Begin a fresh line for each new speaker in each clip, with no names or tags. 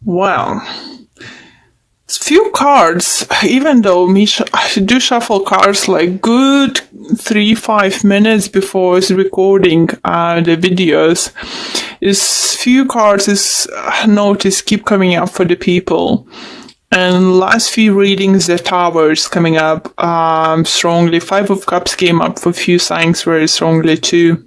Well, few cards, even though I do shuffle cards like good 3-5 minutes before recording the videos, is few cards is notice keep coming up for the people. And last few readings, the Tower is coming up strongly. 5 of Cups came up for few signs very strongly too.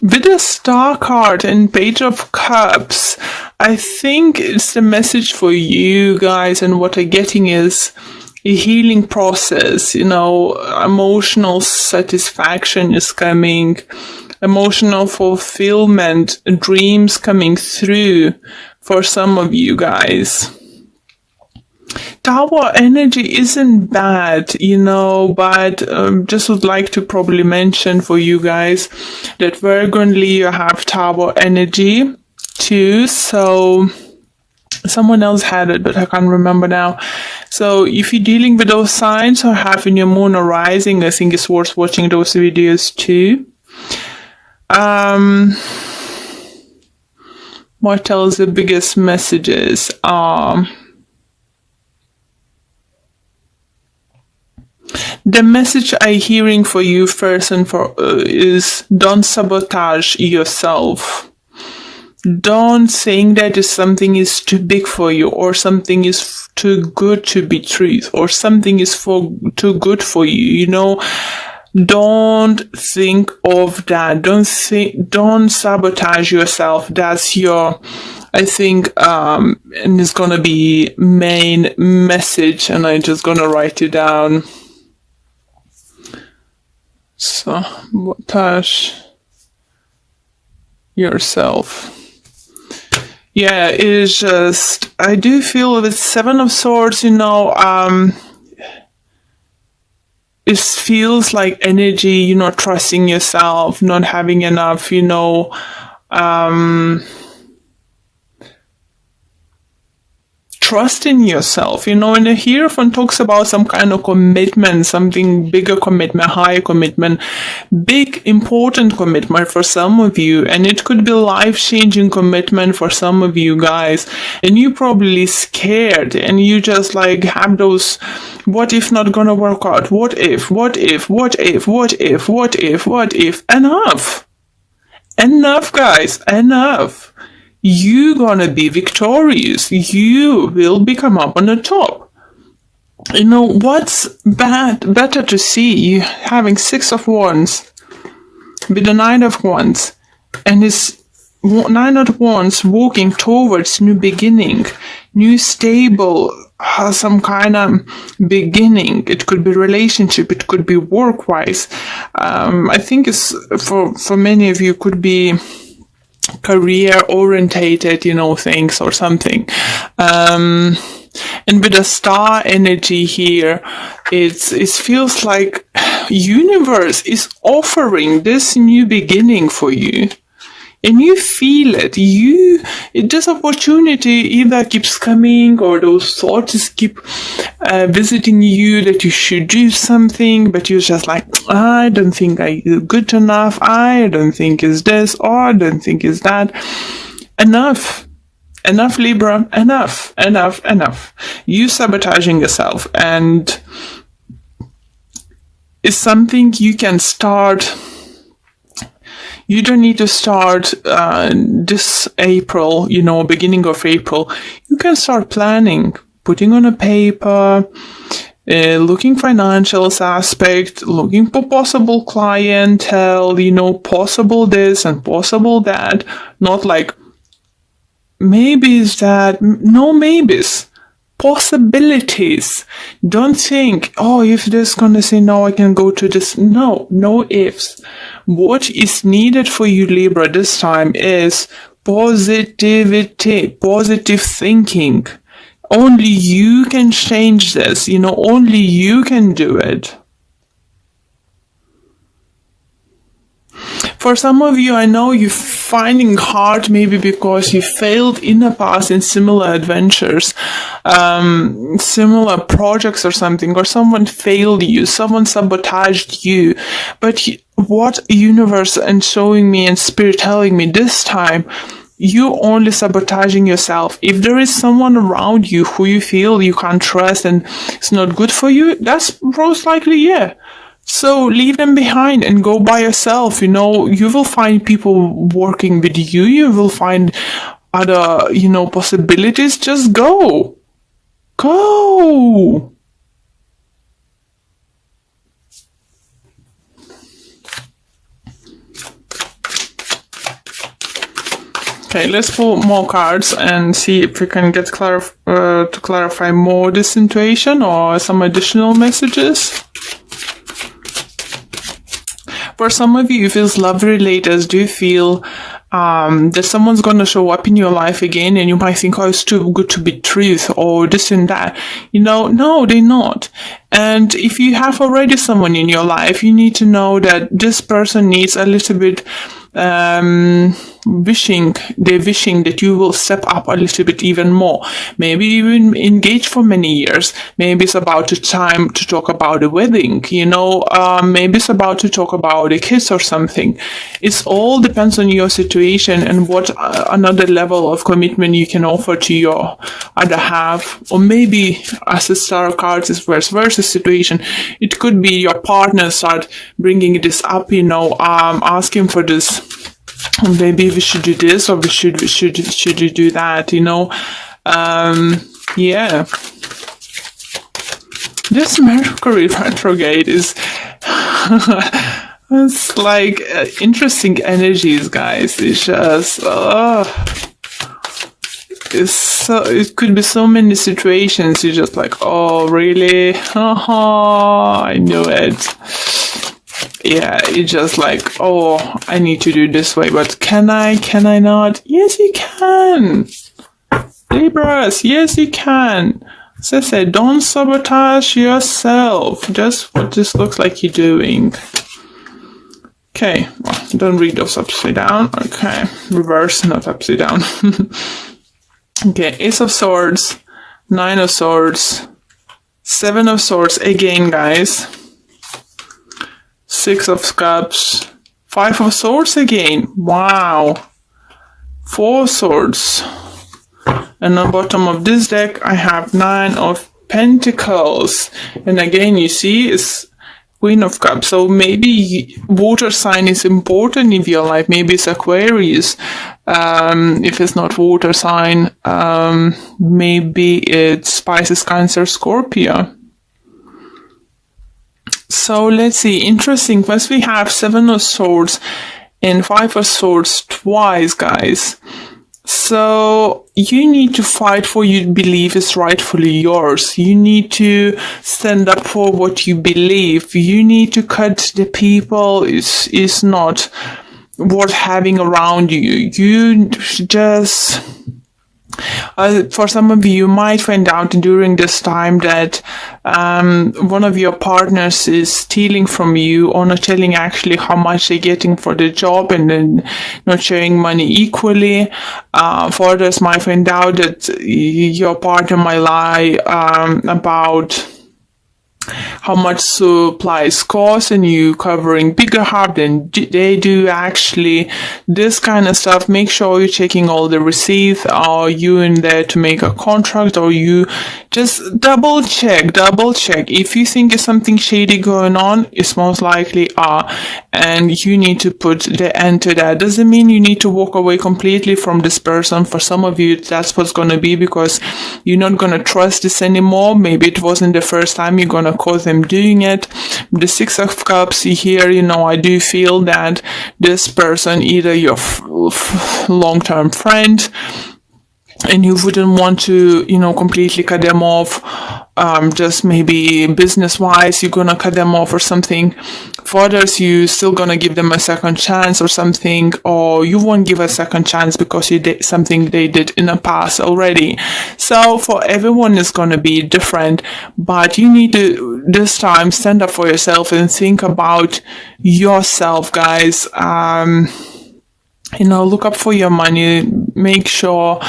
With the Star card and Page of Cups, I think it's the message for you guys, and what I'm getting is a healing process, emotional satisfaction is coming, emotional fulfillment, dreams coming through for some of you guys. Tower energy isn't bad, but just would like to probably mention for you guys that Virgonly you have Tower energy too, so someone else had it, but I can't remember now. So if you're dealing with those signs or having your moon or rising, I think it's worth watching those videos too. What else? The biggest messages the message I'm hearing for you first and is don't sabotage yourself. Don't think that something is too big for you, or something is too good to be truth, or something is too good for you. Don't think of that. Don't sabotage yourself. That's your, I think, and it's gonna be main message, and I'm just gonna write it down. Sabotage yourself. Yeah, it's just, I do feel with 7 of Swords, it feels like energy, you're not trusting yourself, not having enough, trust in yourself, and the Hierophant talks about some kind of commitment, something bigger commitment, higher commitment, big important commitment for some of you, and it could be life-changing commitment for some of you guys, and you're probably scared, and you just like have those, what if not gonna work out, what if, enough guys, enough. You're gonna be victorious. You will become up on the top. What's better to see you having 6 of Wands with the 9 of Wands, and this 9 of Wands walking towards new beginning, new stable, some kind of beginning. It could be relationship, it could be work-wise. I think it's for many of you could be career orientated, things or something. And with the Star energy here, it feels like universe is offering this new beginning for you. And you feel it. This opportunity either keeps coming, or those thoughts keep visiting you that you should do something, but you're just like, I don't think I'm good enough. I don't think it's this, or I don't think it's that. Enough, Libra. Enough. You sabotaging yourself, and it's something you can start. You don't need to start this April, beginning of April. You can start planning, putting on a paper, looking financials aspect, looking for possible clientele, possible this and possible that. Not like, maybe is that, no maybes. Possibilities. Don't think, if this gonna say no, I can go to this. No ifs. What is needed for you, Libra, this time is positivity, positive thinking. Only you can change this, only you can do it. For some of you, I know you're finding hard, maybe because you failed in the past in similar adventures, similar projects or something, or someone failed you, someone sabotaged you. But what universe and showing me and spirit telling me this time, you only sabotaging yourself. If there is someone around you who you feel you can't trust and it's not good for you, that's most likely, yeah. So leave them behind and go by yourself. You will find people working with you. You will find other, possibilities. Just go. Go. Okay, let's pull more cards and see if we can get to clarify more this intuition or some additional messages. For some of you, if it's love related, do you feel that someone's going to show up in your life again and you might think, oh, it's too good to be truth or this and that. No, they're not. And if you have already someone in your life, you need to know that this person needs a little bit wishing that you will step up a little bit even more. Maybe even engage for many years. Maybe it's about the time to talk about a wedding, maybe it's about to talk about a kiss or something. It's all depends on your situation and what another level of commitment you can offer to your other half. Or maybe as a star cards is vice versa situation. It could be your partner start bringing this up, asking for this. Maybe we should do this or we should do that, yeah. This Mercury retrograde is it's like interesting energies, guys. It's just it could be so many situations you're just like, oh really? I knew it. Yeah, it's just like, oh, I need to do this way, but can I not? Yes, you can. Libras, yes, you can. As I said, don't sabotage yourself. Just what this looks like you're doing. Okay, well, don't read those upside down. Okay, reverse, not upside down. Okay, Ace of Swords, Nine of Swords, Seven of Swords again, guys. Six of Cups, Five of Swords again. Wow. Four Swords. And on bottom of this deck, I have Nine of Pentacles. And again, you see, it's Queen of Cups. So maybe water sign is important in your life. Maybe it's Aquarius. If it's not water sign, maybe it's Pisces, Cancer, Scorpio. So let's see. Interesting. Once we have Seven of Swords and Five of Swords twice, guys. So you need to fight for what you believe is rightfully yours. You need to stand up for what you believe. You need to cut the people is not worth having around you. You just... for some of you might find out during this time that one of your partners is stealing from you or not telling actually how much they're getting for the job and then not sharing money equally. For others might find out that your partner might lie about how much supplies cost and you covering bigger half than they do actually. This kind of stuff, make sure you're checking all the receipts. Are you in there to make a contract, or you just double check. If you think there's something shady going on, it's most likely and you need to put the end to that. Doesn't mean you need to walk away completely from this person. For some of you, that's what's going to be, because you're not going to trust this anymore. Maybe it wasn't the first time you're going to cause them doing it. The Six of Cups here, I do feel that this person, either your long-term friend, and you wouldn't want to, completely cut them off. Just maybe business-wise, you're gonna cut them off or something. For others, you still gonna give them a second chance or something, or you won't give a second chance because you did something they did in the past already. So for everyone, it's gonna be different, but you need to this time stand up for yourself and think about yourself, guys. Look up for your money. Make sure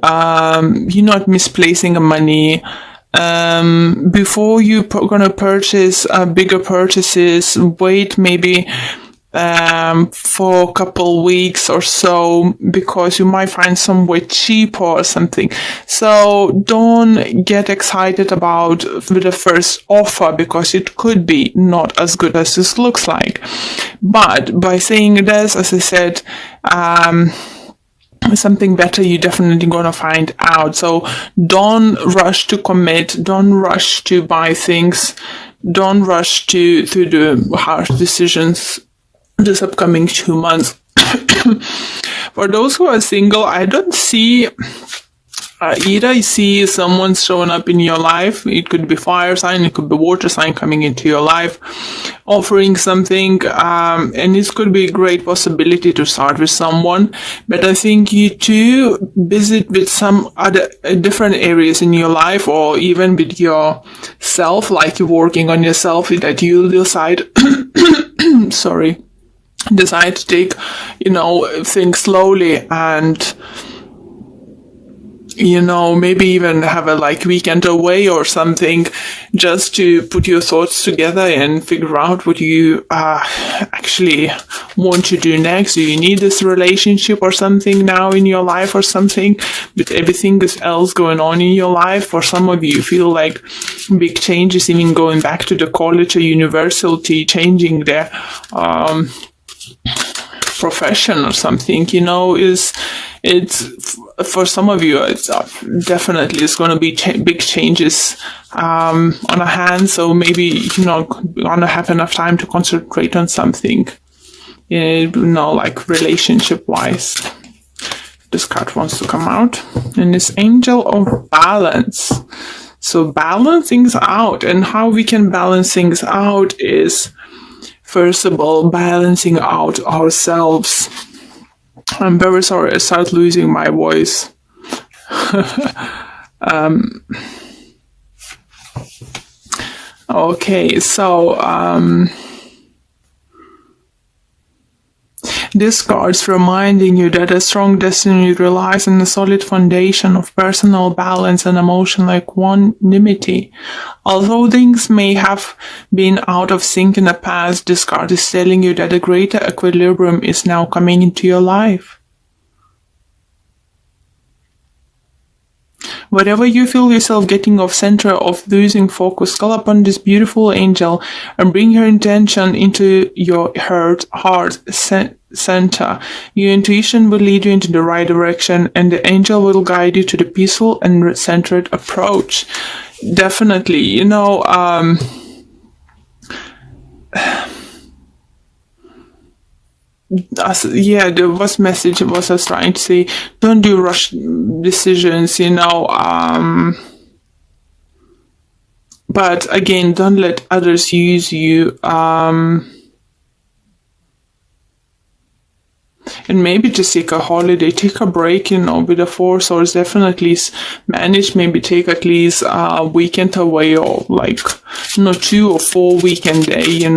you're not misplacing the money. Before you're gonna purchase bigger purchases, wait maybe for a couple weeks or so, because you might find somewhere cheaper or something. So don't get excited about the first offer, because it could be not as good as this looks like. But by saying this, as I said, something better you're definitely gonna find out. So don't rush to commit, don't rush to buy things, don't rush to do harsh decisions this upcoming 2 months. For those who are single, I don't see either. I see someone showing up in your life. It could be fire sign, it could be water sign coming into your life, offering something, and this could be a great possibility to start with someone. But I think you too busy with some other different areas in your life, or even with yourself, like you're working on yourself, that you'll decide decide to take, things slowly, and maybe even have a weekend away or something, just to put your thoughts together and figure out what you actually want to do next. Do you need this relationship or something now in your life or something, with everything else going on in your life? For some of you feel like big changes, even going back to the college or university, changing their profession or something, it's for some of you, it's definitely it's going to be big changes on a hand. So maybe you're not going to have enough time to concentrate on something, relationship wise. This card wants to come out, and it's Angel of Balance. So balance things out, and how we can balance things out is, first of all, balancing out ourselves. I'm very sorry, I start losing my voice. Okay, so this card's reminding you that a strong destiny relies on a solid foundation of personal balance and emotional equanimity. Although things may have been out of sync in the past, this card is telling you that a greater equilibrium is now coming into your life. Wherever you feel yourself getting off center, of losing focus, call upon this beautiful angel and bring her intention into your heart center. Your intuition will lead you into the right direction, and the angel will guide you to the peaceful and centered approach. Definitely, the message was us trying to say, don't do rush decisions, but again, don't let others use you, and maybe just take a holiday, take a break, with the Four Swords. Definitely manage, maybe take at least a weekend away, or 2 or 4 weekend day,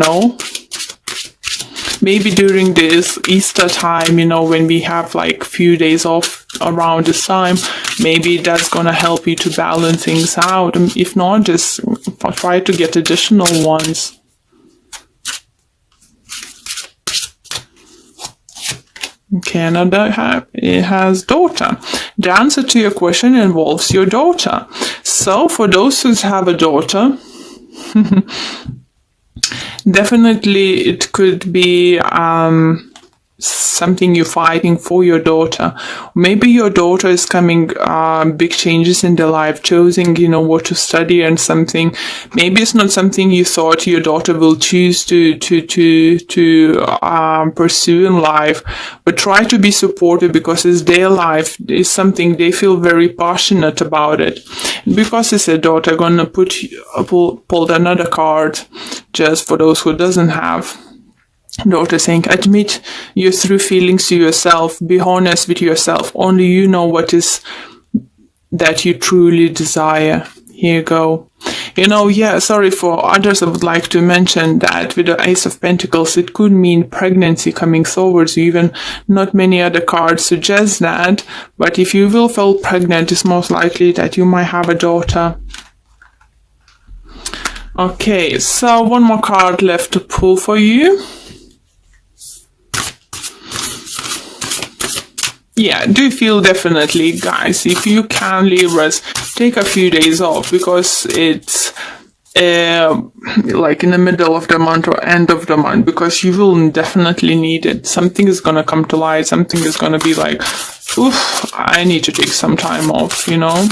Maybe during this Easter time, when we have few days off around this time, maybe that's gonna help you to balance things out. And if not, just try to get additional ones. Canada has daughter. The answer to your question involves your daughter. So for those who have a daughter, definitely it could be something you're fighting for your daughter. Maybe your daughter is coming big changes in their life, choosing what to study and something. Maybe it's not something you thought your daughter will choose to pursue in life, but try to be supportive, because it's their life, it's something they feel very passionate about it. Because it's a daughter, I'm gonna pull another card just for those who doesn't have daughter, saying, admit your true feelings to yourself, be honest with yourself, only you know what is that you truly desire. Here you go. Sorry, for others I would like to mention that with the Ace of Pentacles, it could mean pregnancy coming towards you. Even not many other cards suggest that, but if you will feel pregnant, it's most likely that you might have a daughter. Okay, so one more card left to pull for you. Yeah, do feel definitely, guys, if you can, Libras, take a few days off, because it's like in the middle of the month or end of the month, because you will definitely need it. Something is gonna come to light, something is gonna be like, oof, I need to take some time off, you know.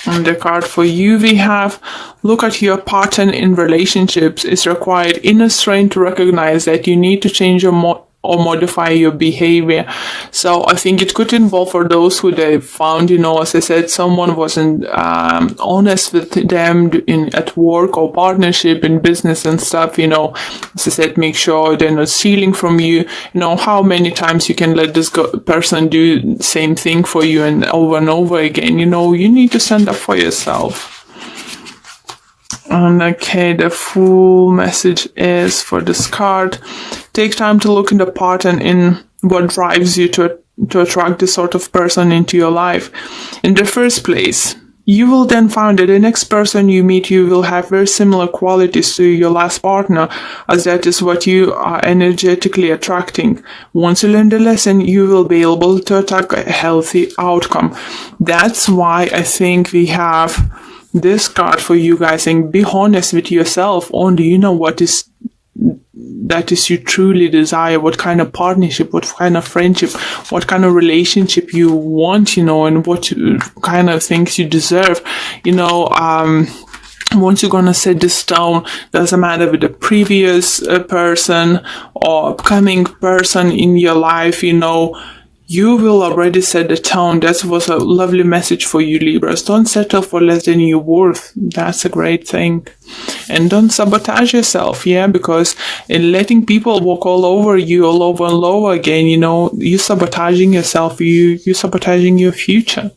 And the card for you we have, look at your pattern in relationships. It's required inner strength to recognize that you need to change your or modify your behavior. So I think it could involve, for those who they found, you know, as I said, someone wasn't honest with them at work or partnership in business and stuff, you know. As I said, make sure they're not stealing from you. You know, how many times you can let this person do the same thing for you and over again. You know, you need to stand up for yourself. And okay, the full message is for this card. Take time to look in the pattern in what drives you to attract this sort of person into your life. In the first place, you will then find that the next person you meet, you will have very similar qualities to your last partner, as that is what you are energetically attracting. Once you learn the lesson, you will be able to attract a healthy outcome. That's why I think we have this card for you guys saying, be honest with yourself. Only you know what is that is you truly desire, what kind of partnership, what kind of friendship, what kind of relationship you want, you know, and what kind of things you deserve, you know. Once you're gonna set this down, doesn't matter with the previous person or upcoming person in your life, you know, you will already set the tone. That was a lovely message for you, Libras. Don't settle for less than you're worth. That's a great thing. And don't sabotage yourself, yeah, because in letting people walk all over you, all over and over again, you know, you're sabotaging yourself, you're sabotaging your future.